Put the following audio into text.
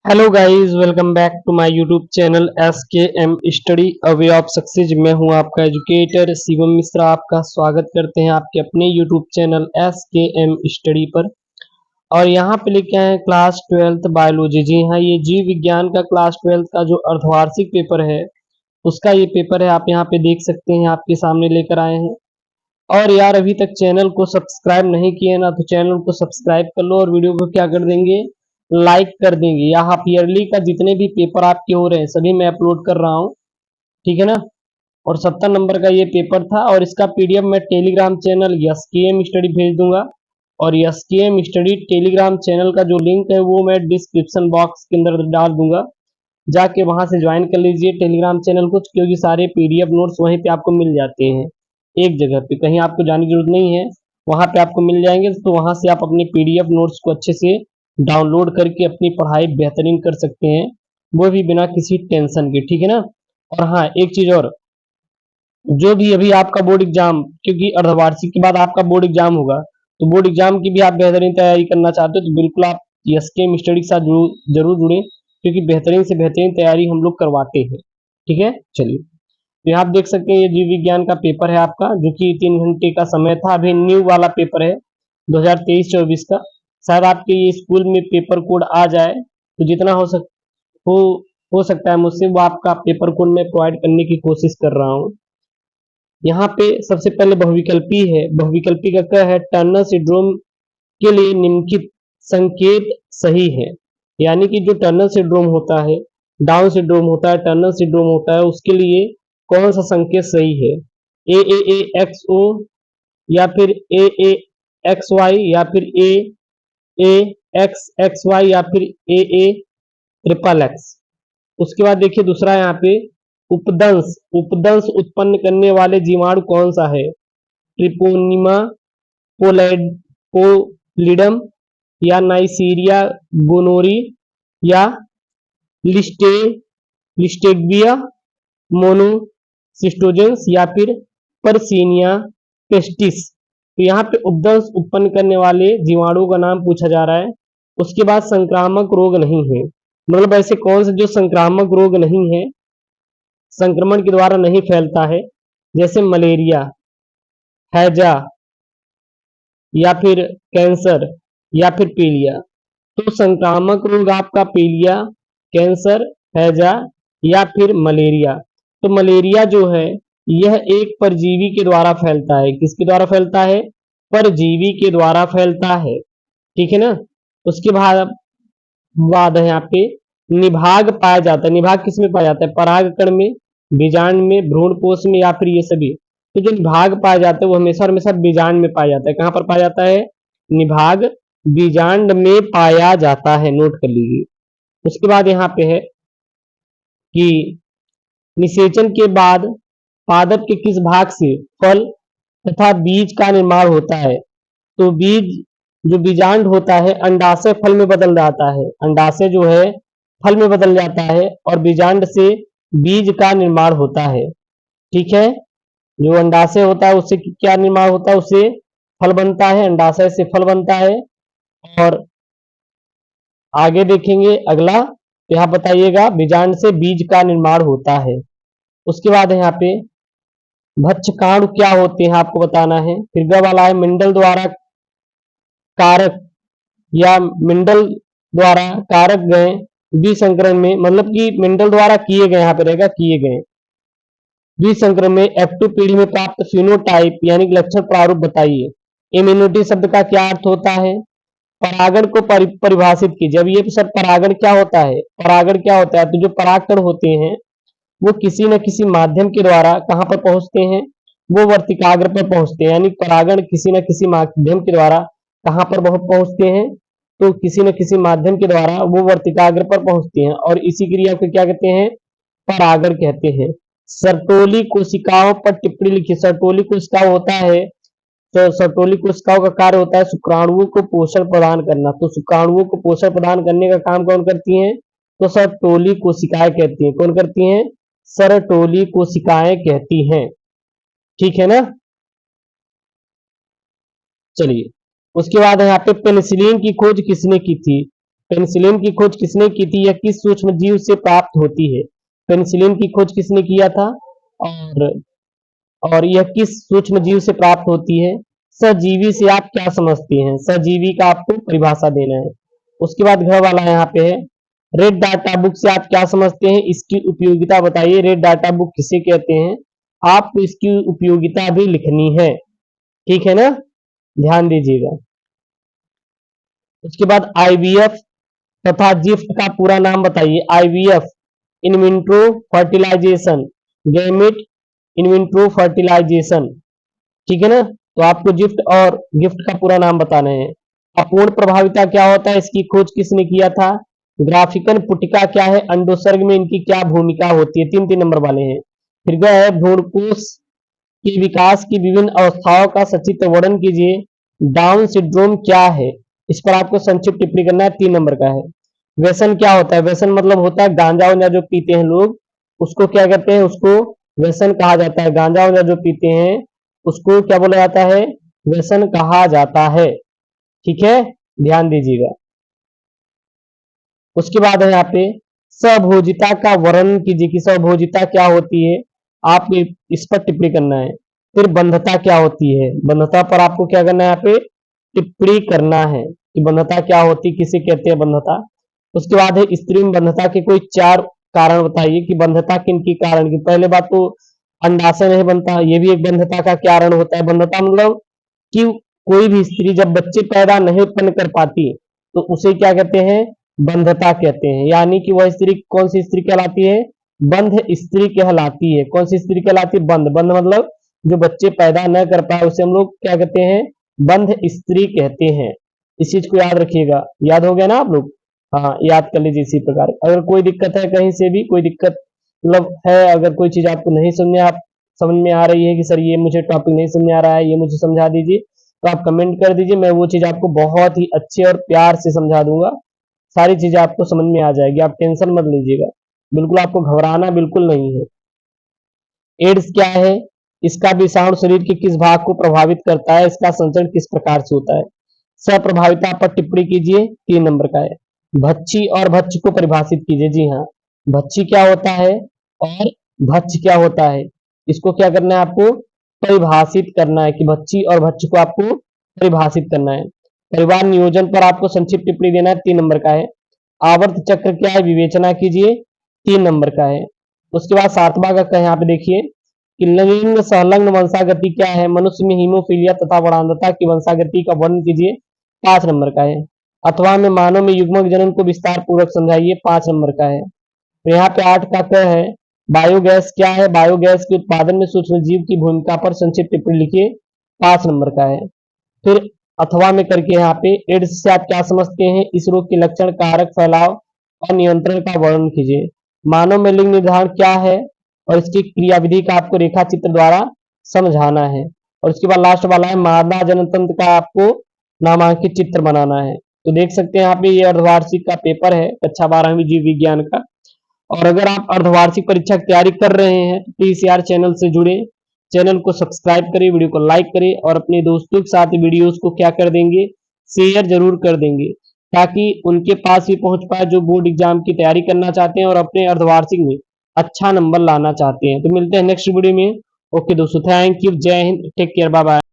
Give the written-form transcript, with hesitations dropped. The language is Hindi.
Hello guys, welcome back to my YouTube channel S K M study a way of success. मैं हूं आपका एजुकेटर शिवम मिश्रा। आपका स्वागत करते हैं आपके अपने YouTube channel S K M study पर। और यहां पे लेके आए हैं क्लास 12th बायोलॉजी। जी हाँ, ये जीव विज्ञान का क्लास 12th का जो अर्धवार्षिक पेपर है उसका ये पेपर है। आप यहाँ पे देख सकते हैं, आपके सामने लेकर आए हैं। और यार, अभी तक चैनल को सब्सक्राइब नहीं किए ना, तो चैनल को सब्सक्राइब कर लो और वीडियो को क्या कर देंगे, लाइक कर देंगे। या हाफ ईयरली का जितने भी पेपर आपके हो रहे हैं सभी मैं अपलोड कर रहा हूँ, ठीक है ना। और 70 नंबर का ये पेपर था और इसका पीडीएफ मैं टेलीग्राम चैनल यस के एम स्टडी भेज दूंगा। और यस के एम स्टडी टेलीग्राम चैनल का जो लिंक है वो मैं डिस्क्रिप्शन बॉक्स के अंदर डाल दूंगा, जाके वहां से ज्वाइन कर लीजिए टेलीग्राम चैनल को, क्योंकि सारे पीडीएफ नोट्स वहीं पे आपको मिल जाते हैं एक जगह पे, कहीं आपको जाने की जरूरत नहीं है। वहां पे आपको मिल जाएंगे, तो वहां से आप अपने पीडीएफ नोट्स को अच्छे से डाउनलोड करके अपनी पढ़ाई बेहतरीन कर सकते हैं, वो भी बिना किसी टेंशन के, ठीक है ना। और हाँ, एक चीज और, जो भी अभी आपका बोर्ड एग्जाम, क्योंकि अर्धवार्षिक के बाद आपका बोर्ड एग्जाम होगा, तो बोर्ड एग्जाम की भी आप बेहतरीन तैयारी करना चाहते हो तो बिल्कुल आप एस के स्टडी के साथ जरूर जुड़े, क्योंकि बेहतरीन से बेहतरीन तैयारी हम लोग करवाते हैं, ठीक है। चलिए, तो यहाँ आप देख सकते हैं ये जीव विज्ञान का पेपर है आपका, जो कि 3 घंटे का समय था। अभी न्यू वाला पेपर है 2023-24 का। शायद आपके ये स्कूल में पेपर कोड आ जाए, तो जितना हो हो सकता है मुझसे वो आपका पेपर कोड मैं प्रोवाइड करने की कोशिश कर रहा हूँ। यहाँ पे सबसे पहले बहुविकल्पी है। बहुविकल्पी का क्या है, टर्नर सिंड्रोम के लिए निम्नलिखित संकेत सही है। यानी कि जो टर्नर सिंड्रोम होता है, डाउन सिंड्रोम होता है, टर्नर सिंड्रोम होता है, उसके लिए कौन सा संकेत सही है? ए एक्स ओ, या फिर ए एक्स वाई, या फिर ए एक्स वाई, या फिर ए ट्रिपल एक्स। उसके बाद देखिए दूसरा यहाँ पे, उपदंश उपदंश उत्पन्न करने वाले जीवाणु कौन सा है? ट्रिपोनिमा पोलैड पोलिडम, या नाइसीरिया गोनोरी, या लिस्टे लिस्टेगिया मोनोसिस्टोजेंस, या फिर परसीनिया पेस्टिस। तो यहाँ पे उपदंश उत्पन्न करने वाले जीवाणुओं का नाम पूछा जा रहा है। उसके बाद संक्रामक रोग नहीं है, मतलब ऐसे कौन से जो संक्रामक रोग नहीं है, संक्रमण के द्वारा नहीं फैलता है, जैसे मलेरिया, हैजा, या फिर कैंसर, या फिर पीलिया। तो संक्रामक रोग आपका पीलिया, कैंसर, हैजा, या फिर मलेरिया। तो मलेरिया जो है यह एक परजीवी के द्वारा फैलता है। किसके द्वारा फैलता है? परजीवी के द्वारा फैलता है, ठीक है ना। उसके बाद बाद है यहाँ पे, निभाग पाया जाता है। निभाग किस में पाया जाता है? परागकण में, बीजांड में, भ्रूणपोष में, या फिर ये सभी। तो जो निभाग पाया जाता है वो हमेशा हमेशा बीजांड में पाया जाता है। कहाँ पर पाया जाता है? निभाग बीजांड में पाया जाता है, नोट कर लीजिए। उसके बाद यहाँ पे है कि निषेचन के बाद पादप के किस भाग से फल तथा बीज का निर्माण होता है? तो बीज, जो बीजांड होता है, अंडाशय फल में बदल जाता है। अंडाशय जो है फल में बदल जाता है और बीजांड से बीज का निर्माण होता है, ठीक है। जो अंडाशय होता है उससे क्या निर्माण होता है? उससे फल बनता है, अंडाशय से फल बनता है। और आगे देखेंगे अगला, तो यहाँ बताइएगा बीजांड से बीज का निर्माण होता है। उसके बाद है यहाँ पे, भक्षकाणु क्या होते हैं आपको बताना है। फिर ग वाला है, मिंडल द्वारा कारक, या मिंडल द्वारा कारक गए द्विसंकरण में, मतलब कि मिंडल द्वारा किए गए, यहाँ पे रहेगा किए गए द्विसंकरण में F2 पीढ़ी में प्राप्त फिनोटाइप यानी कि लक्षण प्रारूप बताइए। इम्यूनिटी शब्द का क्या अर्थ होता है? परागण को परिभाषित कीजिए। अब ये सर परागण क्या होता है? परागण क्या होता है? तो जो परागकण होते हैं वो किसी न किसी माध्यम के द्वारा कहाँ पर पहुंचते हैं? वो वर्तिकाग्र पर पहुंचते हैं। यानी परागण किसी न किसी माध्यम के द्वारा कहाँ पर पहुंचते हैं? तो किसी न किसी माध्यम के द्वारा वो वर्तिकाग्र पर पहुंचते हैं, और इसी क्रिया को क्या कहते हैं? परागण कहते हैं। सर्टोली कोशिकाओं पर टिप्पणी लिखिए। सर्टोली कोशिका होता है, तो सर्टोली कोशिकाओं का कार्य होता है शुक्राणुओं को पोषण प्रदान करना। तो शुक्राणुओं को पोषण प्रदान करने का काम कौन करती हैं? तो सर्टोली कोशिकाएं कहती हैं। कौन करती हैं? सर्टोली कोशिकाएं कहती हैं, ठीक है ना। चलिए, उसके बाद यहाँ पे पेनिसिलिन की खोज किसने की थी? पेनिसिलिन की खोज किसने की थी? यह किस सूक्ष्म जीव से प्राप्त होती है? पेनिसिलिन की खोज किसने किया था? और यह किस सूक्ष्म जीव से प्राप्त होती है? सजीवी से आप क्या समझती हैं? सजीवी का आपको परिभाषा देना है। उसके बाद घर वाला यहाँ पे है, रेड डाटा बुक से आप क्या समझते हैं? इसकी उपयोगिता बताइए। रेड डाटा बुक किसे कहते हैं? आपको इसकी उपयोगिता भी लिखनी है, ठीक है ना, ध्यान दीजिएगा। उसके बाद आईवीएफ तथा जिफ्ट का पूरा नाम बताइए। IVF in vitro fertilisation, gamete in vitro fertilisation, ठीक है ना। तो आपको जिफ्ट और गिफ्ट का पूरा नाम बताना है। अपूर्ण प्रभाविता क्या होता है? इसकी खोज किसने किया था? ग्राफिकन पुटिका क्या है? अंडोसर्ग में इनकी क्या भूमिका होती है? 3-3 नंबर वाले हैं। फिर क्या है? भ्रूणकोश के विकास की विभिन्न अवस्थाओं का सचित्र वर्णन कीजिए। डाउन सिंड्रोम क्या है? इस पर आपको संक्षिप्त टिप्पणी करना है, 3 नंबर का है। व्यसन क्या होता है? व्यसन मतलब होता है गांजा वांजा जो पीते हैं लोग, उसको क्या कहते हैं? उसको व्यसन कहा जाता है। गांजा वांजा जो पीते हैं उसको क्या बोला जाता है? व्यसन कहा जाता है, ठीक है, ध्यान दीजिएगा। उसके बाद है यहाँ पे सभोजिता का वर्णन कीजिए कि सभोजिता क्या होती है, आप इस पर टिप्पणी करना है। फिर बंधता क्या होती है? बंधता पर आपको क्या करना है? यहाँ पे टिप्पणी करना है कि बंधता क्या होती, किसे कहते हैं बंधता। उसके बाद है स्त्री में बंधता के कोई 4 कारण बताइए कि बंधता किन की कारण की। पहले बात तो अंडाशय नहीं बनता, ये भी एक बंधता का कारण होता है। बंधता मतलब कि कोई भी स्त्री जब बच्चे पैदा नहीं उत्पन्न कर पाती तो उसे क्या कहते हैं? बंधता कहते हैं। यानी कि वह स्त्री कौन सी स्त्री कहलाती है? बंध स्त्री कहलाती है। कौन सी स्त्री कहलाती है? बंध। बंध मतलब जो बच्चे पैदा न कर पाए उसे हम लोग क्या कहते हैं? बंध स्त्री कहते हैं। इस चीज को याद रखिएगा। याद हो गया ना आप लोग? हाँ, याद कर लीजिए इसी प्रकार। अगर कोई दिक्कत है कहीं से भी, कोई दिक्कत मतलब है, अगर कोई चीज आपको नहीं समझ में आ रही है कि सर ये मुझे टॉपिक नहीं समझ में आ रहा है, ये मुझे समझा दीजिए, तो आप कमेंट कर दीजिए। मैं वो चीज आपको बहुत ही अच्छे और प्यार से समझा दूंगा। सारी चीजें आपको समझ में आ जाएगी, आप टेंशन मत लीजिएगा। बिल्कुल आपको घबराना बिल्कुल नहीं है। एड्स क्या है? इसका विषाणु शरीर के किस भाग को प्रभावित करता है? इसका संचरण किस प्रकार से होता है? सप्रभाविता पर टिप्पणी कीजिए, 3 नंबर का है। भच्छी और भक्ष को परिभाषित कीजिए। जी हाँ, भच्छी क्या होता है और भक्ष क्या होता है? इसको क्या करना है आपको? परिभाषित करना है कि भच्छी और भक्ष को आपको परिभाषित करना है। परिवार नियोजन पर आपको संक्षिप्त टिप्पणी देना है, 3 नंबर का है। आवर्त चक्र क्या है? विवेचना कीजिए, 3 नंबर का है। उसके बाद 7वां का यहाँ पे देखिए कि लिंग संलग्न वंशागति क्या है? मनुष्य में हीमोफीलिया तथा वर्णांधता की वंशागति का वर्णन कीजिए, 5 नंबर का है। अथवा में मानव में युग्मक जनन को विस्तार पूर्वक समझाइए, 5 नंबर का है। तो यहाँ पे 8 का क्या है? बायोगैस क्या है? बायोगैस के उत्पादन में सूक्ष्म जीव की भूमिका पर संक्षिप्त टिप्पणी लिखिए, 5 नंबर का है। फिर अथवा में करके यहाँ पे एड्स से आप क्या समझते हैं? इस रोग के लक्षण, कारक, फैलाव और नियंत्रण का वर्णन कीजिए। मानव में लिंग निर्धारण क्या है और इसकी क्रियाविधि का आपको रेखा चित्र द्वारा समझाना है। और उसके बाद लास्ट वाला है मादा जनन तंत्र का आपको नामांकित चित्र बनाना है। तो देख सकते हैं यहाँ पे ये अर्धवार्षिक का पेपर है, कक्षा 12वीं जीव विज्ञान का। और अगर आप अर्धवार्षिक परीक्षा की तैयारी कर रहे हैं तो पीसीआर चैनल से जुड़े, चैनल को सब्सक्राइब करें, वीडियो को लाइक करें और अपने दोस्तों के साथ वीडियोस को क्या कर देंगे? शेयर जरूर कर देंगे, ताकि उनके पास भी पहुंच पाए जो बोर्ड एग्जाम की तैयारी करना चाहते हैं और अपने अर्धवार्षिक में अच्छा नंबर लाना चाहते हैं। तो मिलते हैं नेक्स्ट वीडियो में। ओके दोस्तों, थैंक यू, जय हिंद, टेक केयर, बाय बाय।